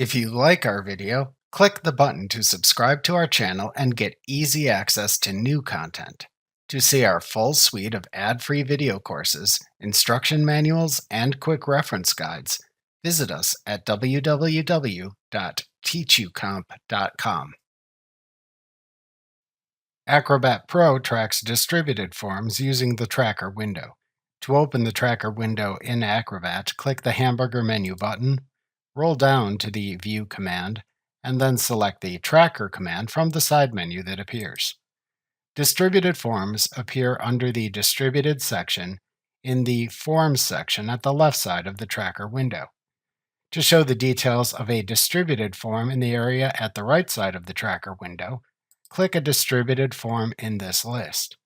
If you like our video, click the button to subscribe to our channel and get easy access to new content. To see our full suite of ad-free video courses, instruction manuals, and quick reference guides, visit us at www.teachucomp.com. Acrobat Pro tracks distributed forms using the Tracker window. To open the Tracker window in Acrobat, click the hamburger menu button, roll down to the View command, and then select the Tracker command from the side menu that appears. Distributed forms appear under the Distributed section in the Forms section at the left side of the Tracker window. To show the details of a distributed form in the area at the right side of the Tracker window, click a distributed form in this list.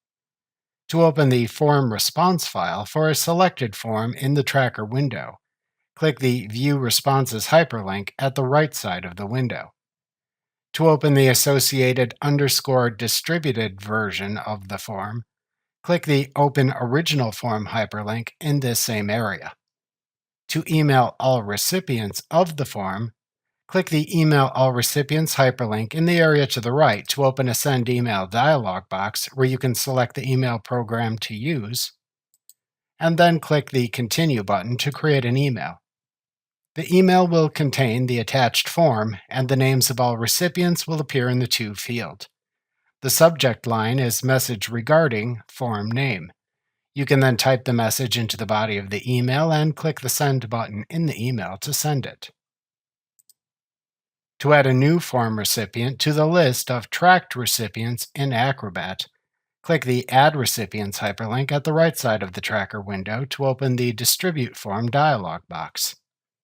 To open the form response file for a selected form in the Tracker window, click the View Responses hyperlink at the right side of the window. To open the associated _distributed version of the form, click the Open Original Form hyperlink in this same area. To email all recipients of the form, click the Email All Recipients hyperlink in the area to the right to open a Send Email dialog box where you can select the email program to use, and then click the Continue button to create an email. The email will contain the attached form, and the names of all recipients will appear in the To field. The subject line is Message Regarding Form Name. You can then type the message into the body of the email and click the Send button in the email to send it. To add a new form recipient to the list of tracked recipients in Acrobat, click the Add Recipients hyperlink at the right side of the Tracker window to open the Distribute Form dialog box.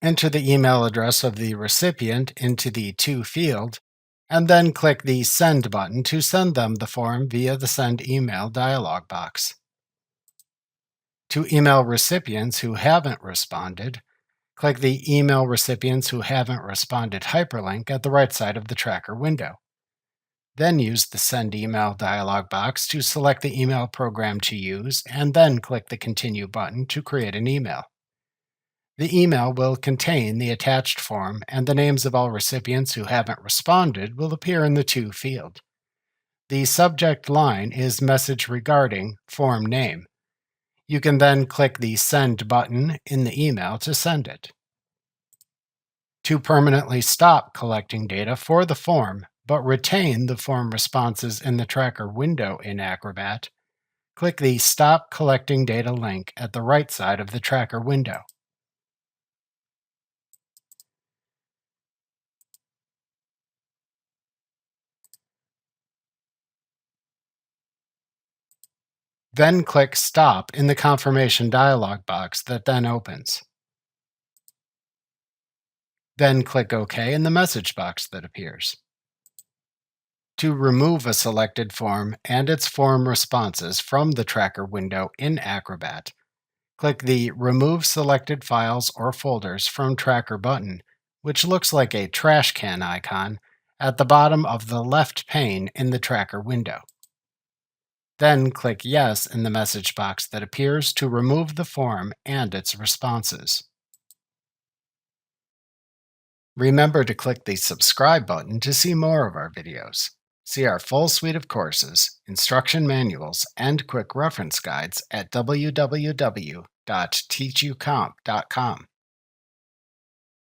Enter the email address of the recipient into the To field, and then click the Send button to send them the form via the Send Email dialog box. To email recipients who haven't responded, click the Email Recipients Who Haven't Responded hyperlink at the right side of the Tracker window. Then use the Send Email dialog box to select the email program to use, and then click the Continue button to create an email. The email will contain the attached form, and the names of all recipients who haven't responded will appear in the To field. The subject line is Message Regarding Form Name. You can then click the Send button in the email to send it. To permanently stop collecting data for the form, but retain the form responses in the Tracker window in Acrobat, click the Stop Collecting Data link at the right side of the Tracker window. Then click Stop in the confirmation dialog box that then opens. Then click OK in the message box that appears. To remove a selected form and its form responses from the Tracker window in Acrobat, click the Remove Selected Files or Folders from Tracker button, which looks like a trash can icon, at the bottom of the left pane in the Tracker window. Then click Yes in the message box that appears to remove the form and its responses. Remember to click the subscribe button to see more of our videos. See our full suite of courses, instruction manuals, and quick reference guides at www.teachucomp.com.